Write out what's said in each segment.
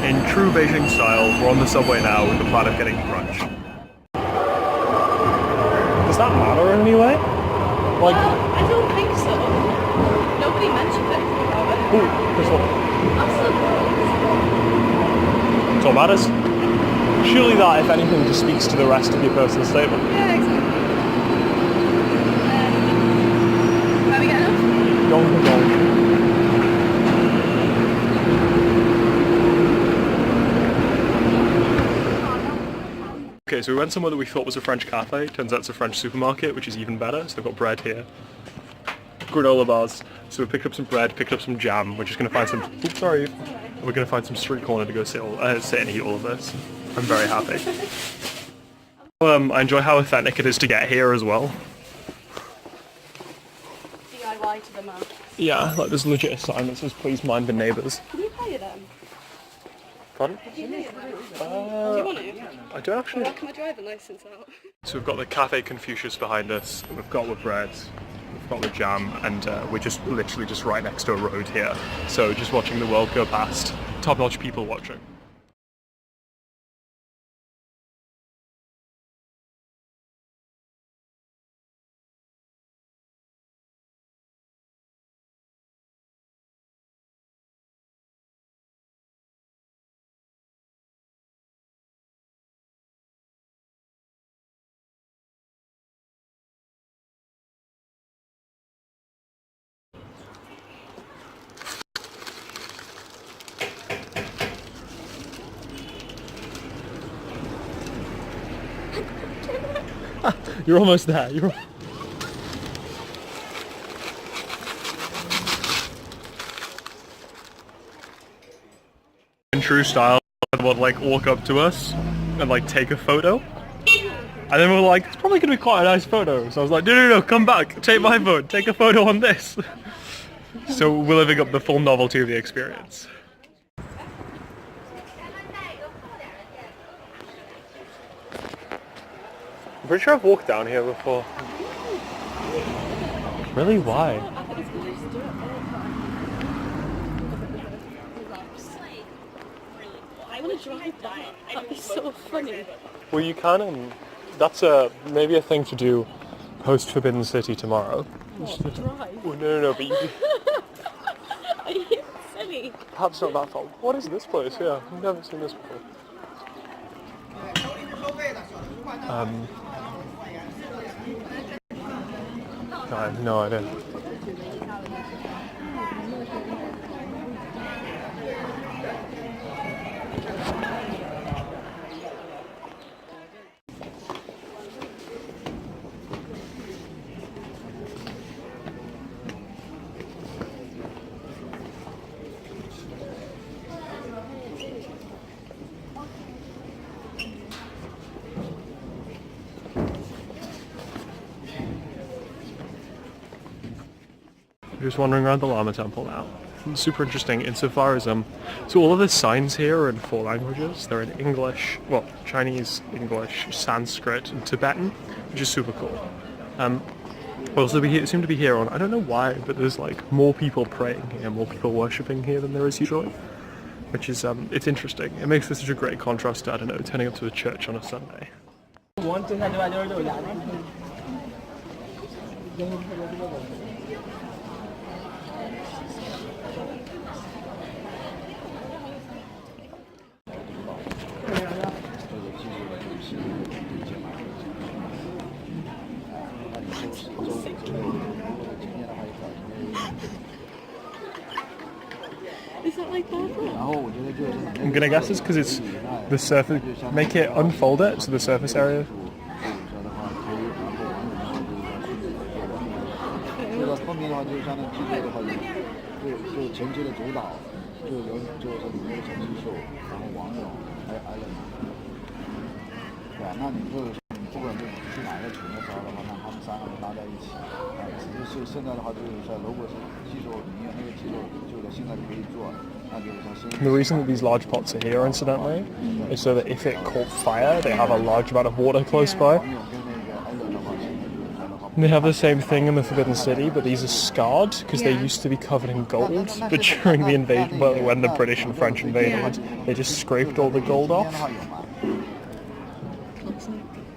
In true Beijing style, we're on the subway now with the plan of getting brunch. Does that matter in any way? Like, I don't think so. Nobody mentioned anything about it. ooh, this one. That's all matters. Surely that, if anything, just speaks to the rest of your personal statement. Yeah, exactly. Where are we getting off? Gong. Okay, so we went somewhere that we thought was a French cafe. Turns out it's a French supermarket, which is even better. So they've got bread here. Granola bars. So we picked up some bread, picked up some jam. We're just going to find some... Oops, sorry. We're going to find some street corner to go sit and eat all of this. I'm very happy. I enjoy how authentic it is to get here as well. DIY to the max. Yeah, like there's legit a sign that says please mind the neighbours. Can you hire them? Pardon? Do you want to? I don't actually... Why can my driving licence out? So we've got the Cafe Confucius behind us, we've got the bread, we've got the jam, and we're just literally just right next to a road here. So just watching the world go past, top-notch people watching. You're almost there. In true style, would like walk up to us and like take a photo, and then we're like, it's probably gonna be quite a nice photo. So I was like, no, come back, take my phone, take a photo on this. So we're living up the full novelty of the experience. I'm pretty sure I've walked down here before. Really? Why? I want to drive that. That'd be so funny. Well, you can. That's maybe a thing to do post Forbidden City tomorrow. Drive? Well, no, but you can... Are you silly? Perhaps not that far. What is this place? Yeah, I've never seen this before. I have no idea. We're just wandering around the Lama Temple now. It's super interesting insofar as so all of the signs here are in 4 languages. They're in English, well, Chinese, English, Sanskrit, and Tibetan, which is super cool. Also, we seem to be here on, I don't know why, but there's like more people praying here, more people worshipping here than there is usually, which is it's interesting. It makes for such a great contrast to, I don't know, turning up to a church on a Sunday. Is that like that? I'm gonna guess it's because it's the surface. Make it unfold it so the surface area. The reason that these large pots are here, incidentally, is so that if it caught fire, they have a large amount of water close by. And they have the same thing in the Forbidden City, but these are scarred because they used to be covered in gold. But during the invasion, well, when the British and French invaded, they just scraped all the gold off.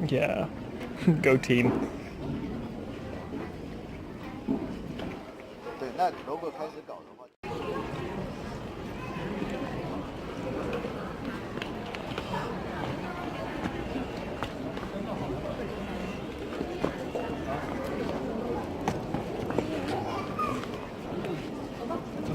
Yeah, go team. 对，那如果开始搞的话。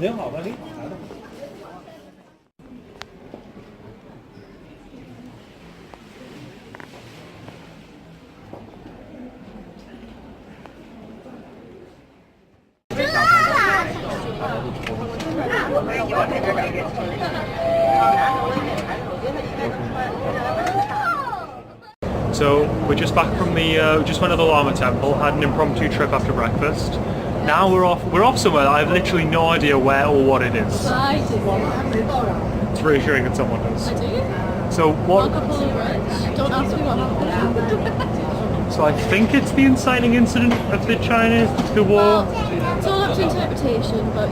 您好吧，您好，来了。 So we're just back from the just went to the Lama Temple, had an impromptu trip after breakfast. Now we're off somewhere that I have literally no idea where or what it is. I do. It's reassuring that someone knows. I do. So what? Marco Polo Bridge. Don't ask me what happened. So I think it's the inciting incident of the war. Well, it's all up to interpretation, but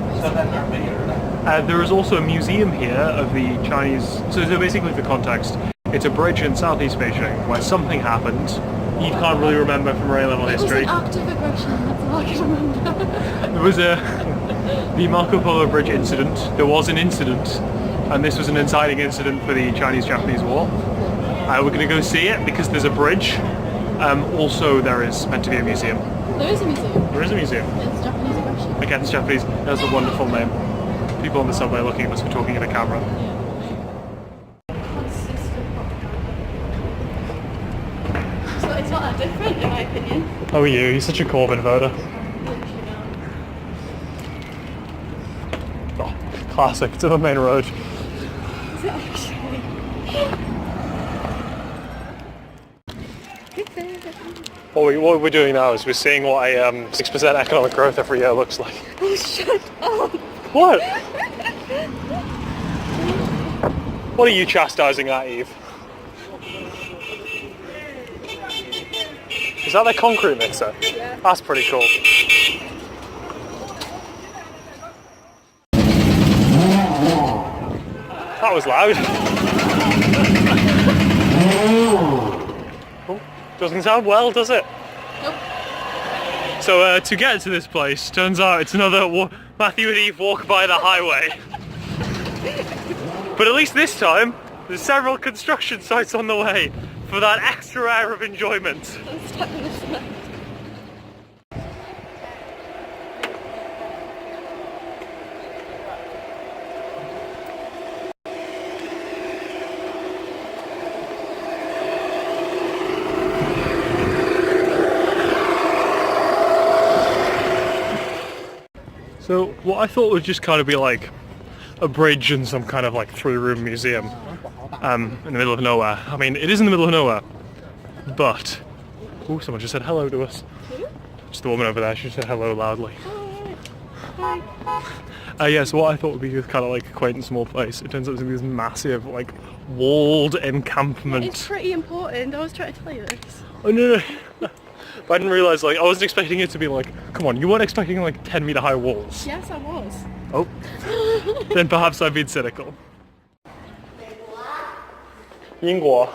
There is also a museum here of the Chinese. So basically, for context, it's a bridge in Southeast Beijing where something happened. You can't really remember from very little history. it was an act of aggression. That's all I can remember. There was the Marco Polo Bridge incident. There was an incident, and this was an inciting incident for the Chinese-Japanese War. We're going to go see it because there's a bridge. Also, there is meant to be a museum. There is a museum. There is a museum. It's Japanese aggression. Against Japanese. That's a wonderful name. People on the subway looking at us for talking in a camera. So it's not that different, in my opinion. Oh, you're such a Corbyn voter. Oh, classic. It's on the main road. Is it actually? What we're doing now is we're seeing what a 6% economic growth every year looks like. Oh, shut up! What? What are you chastising at, Eve? Is that their concrete mixer? Yeah. That's pretty cool. That was loud. Oh, doesn't sound well, does it? Nope. So to get to this place, turns out it's another Matthew and Eve walk by the highway. But at least this time, there's several construction sites on the way for that extra air of enjoyment. Let's step in this cement. So what I thought would just kind of be like a bridge and some kind of like 3-room museum in the middle of nowhere. I mean, it is in the middle of nowhere, but oh, someone just said hello to us. Just the woman over there. She said hello loudly. Yes, what I thought would be kind of like a quaint small place. It turns out to be this massive, like, walled encampment. It's pretty important. I was trying to tell you this. Oh no. But I didn't realise, like, I wasn't expecting it to be like, come on, you weren't expecting like 10-meter high walls. Yes, I was. Oh. Then perhaps I've been cynical. 英国.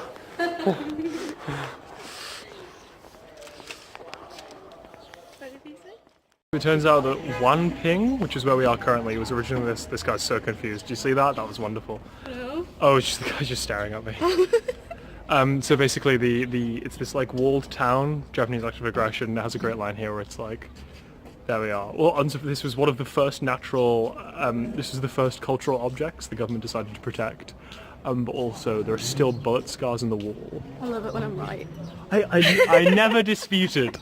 It turns out that Wanping, which is where we are currently, was originally this guy's so confused. Do you see that? That was wonderful. No. Oh, it's just the guy's just staring at me. So basically it's this like walled town, Japanese act of aggression. It has a great line here where it's like, there we are. Well, this was one of the first natural, this is the first cultural objects the government decided to protect. But also there are still bullet scars in the wall. I love it when I'm right. I never disputed.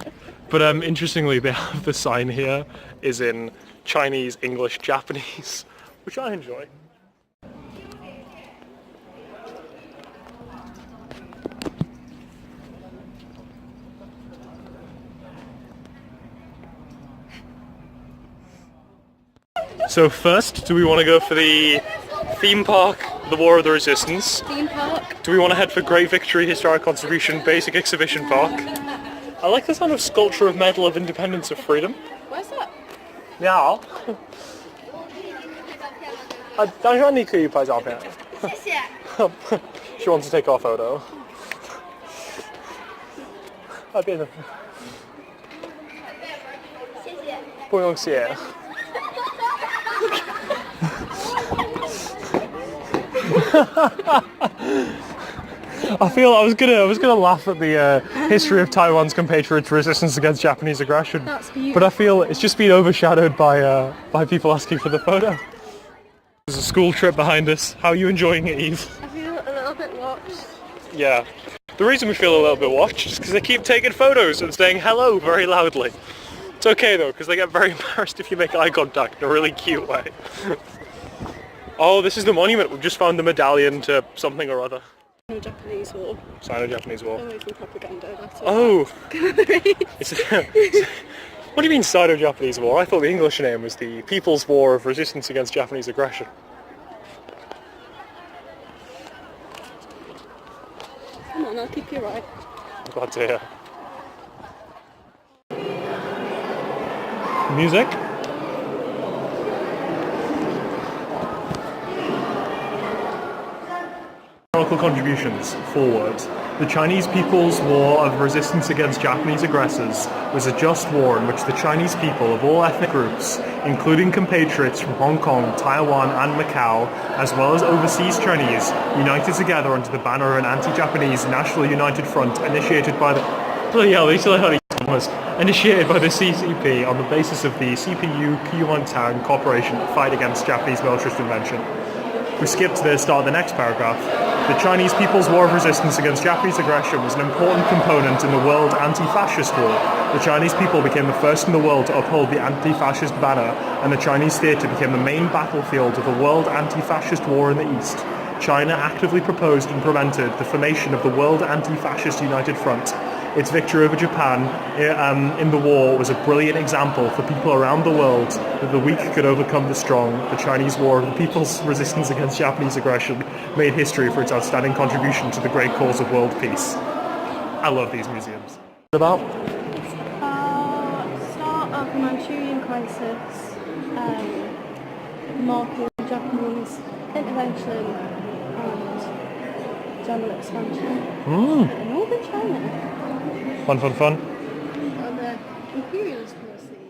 But interestingly, they have the sign here is in Chinese, English, Japanese, which I enjoy. So first, do we want to go for the theme park, the War of the Resistance? Theme park. Do we want to head for Great Victory Historic Contribution Basic Exhibition Park? I like the sound of Sculpture of Medal of Independence of Freedom. Where's that? 你好。当然你可以拍照片。谢谢。She wants to take our photo. 变成谢谢。不用谢。I feel I was gonna laugh at the history of Taiwan's compatriots' resistance against Japanese aggression. That's beautiful. But I feel it's just been overshadowed by people asking for the photo. There's a school trip behind us. How are you enjoying it, Eve? I feel a little bit watched. Yeah. The reason we feel a little bit watched is because they keep taking photos and saying hello very loudly. It's okay though, because they get very embarrassed if you make eye contact in a really cute way. Oh, this is the monument. We've just found the medallion to something or other. Japanese war. Sino-Japanese War. Away from propaganda. That's all. Oh! What do you mean Sino-Japanese War? I thought the English name was the People's War of Resistance Against Japanese Aggression. Come on, I'll keep you right. I'm glad to hear. Music? Historical contributions. Forward. The Chinese People's War of Resistance Against Japanese Aggressors was a just war in which the Chinese people of all ethnic groups, including compatriots from Hong Kong, Taiwan and Macau, as well as overseas Chinese, united together under the banner of an anti-Japanese National United Front initiated by the CCP on the basis of the CPU Kuomintang Corporation fight against Japanese militarist invention. We skip to the start of the next paragraph. The Chinese People's War of Resistance Against Japanese Aggression was an important component in the World Anti-Fascist War. The Chinese people became the first in the world to uphold the anti-fascist banner, and the Chinese theatre became the main battlefield of the World Anti-Fascist War in the East. China actively proposed and implemented the formation of the World Anti-Fascist United Front. Its victory over Japan in the war was a brilliant example for people around the world that the weak could overcome the strong. The Chinese War of the People's Resistance Against Japanese Aggression made history for its outstanding contribution to the great cause of world peace. I love these museums. About? Start of the Manchurian crisis, marking Japanese intervention and general expansion in northern China. Fun. On the imperialist policy.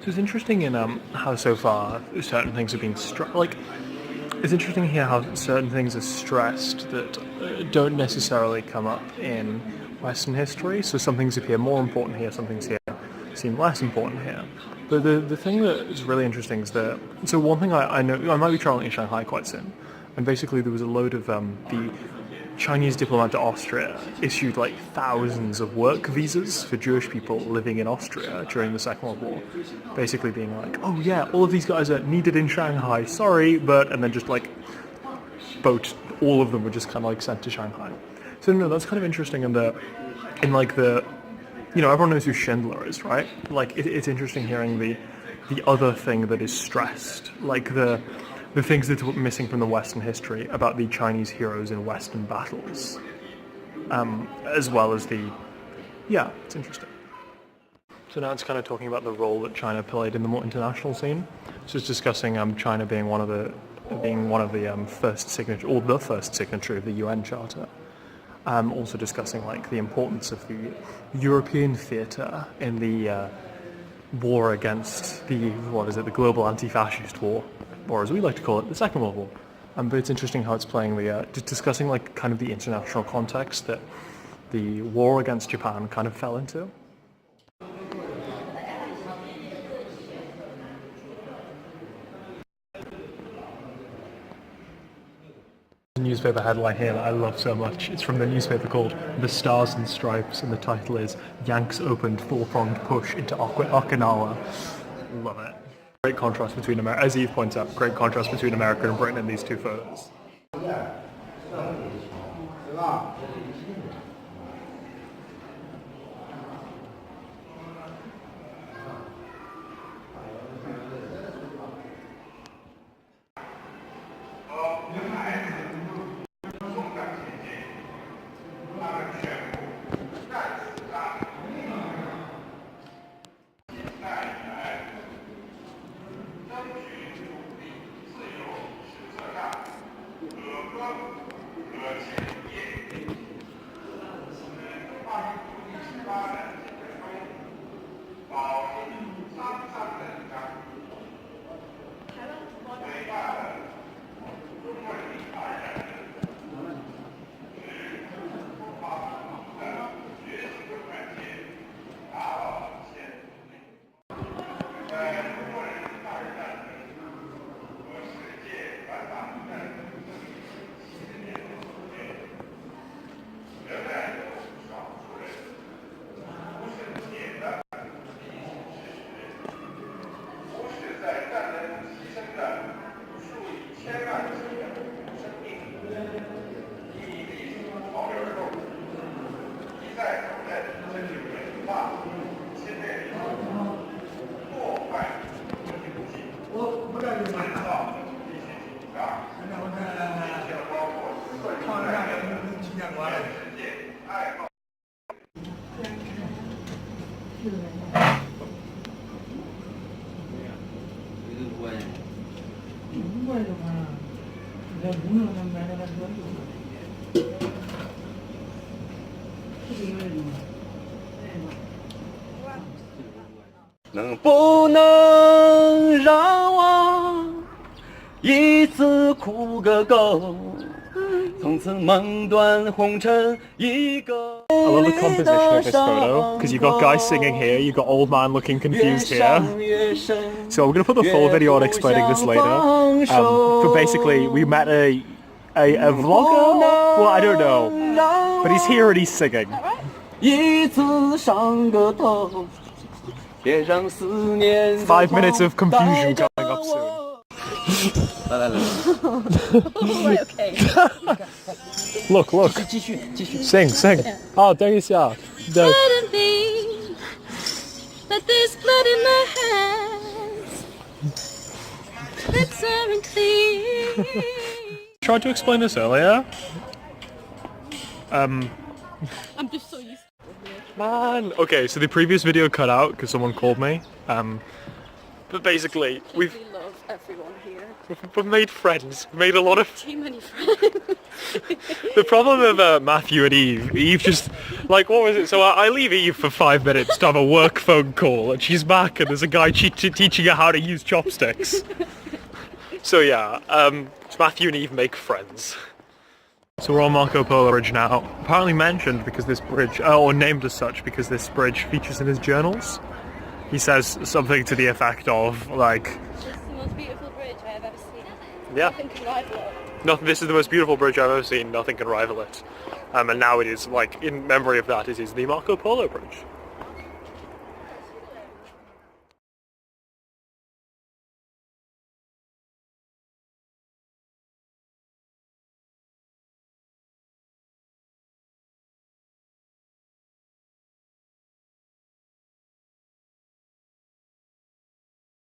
So it's interesting in how so far certain things have been it's interesting here how certain things are stressed that don't necessarily come up in Western history. So some things appear more important here, some things here seem less important here. But the thing that is really interesting is that, so one thing I know, I might be traveling in Shanghai quite soon, and basically there was a load of the Chinese diplomat to Austria issued like thousands of work visas for Jewish people living in Austria during the Second World War, basically being like, oh yeah, all of these guys are needed in Shanghai, sorry, and then just like all of them were just kind of like sent to Shanghai. So no, that's kind of interesting everyone knows who Schindler is, right? Like it's interesting hearing the other thing that is stressed, like the things that are missing from the Western history about the Chinese heroes in Western battles, as well as it's interesting. So now it's kind of talking about the role that China played in the more international scene. So it's discussing China being one of the first signature, or the first signatory of the UN Charter. Also discussing like the importance of the European theatre in the war against the global anti-fascist war, or as we like to call it, the Second World War. But it's interesting how it's playing discussing like kind of the international context that the war against Japan kind of fell into. Newspaper headline here that I love so much. It's from the newspaper called The Stars and Stripes, and the title is Yanks Opened Four-Pronged Push into Okinawa. Love it. Great contrast between America, as Eve points out, great contrast between America and Britain in these two photos.能不能让我一次哭个够？从此梦断红尘一个。 I love the composition of this photo, because you've got guys singing here, you've got old man looking confused here. So we're going to put the full video on explaining this later. But basically, we met a vlogger? Well, I don't know. But he's here and he's singing. 5 minutes of confusion coming up soon. Right, okay. Look. Sing. Oh, there you are. But there's blood in my hands. Lips aren't clean. Tried to explain this earlier. I'm just so used to it. Man. Okay, so the previous video cut out because someone called me. But basically, We love everyone here. we've made friends. We've made a lot of. Too many friends. The problem of Matthew and Eve just, like, what was it? So I leave Eve for 5 minutes to have a work phone call, and she's back, and there's a guy teaching her how to use chopsticks. So yeah, Matthew and Eve make friends. So we're on Marco Polo Bridge now. Apparently mentioned because this bridge, or named as such because this bridge features in his journals. He says something to the effect of, like... This is the most beautiful bridge I have ever seen. Yeah. Nothing can rival it. This is the most beautiful bridge I've ever seen, nothing can rival it. And now it is, like, in memory of that, it is the Marco Polo Bridge.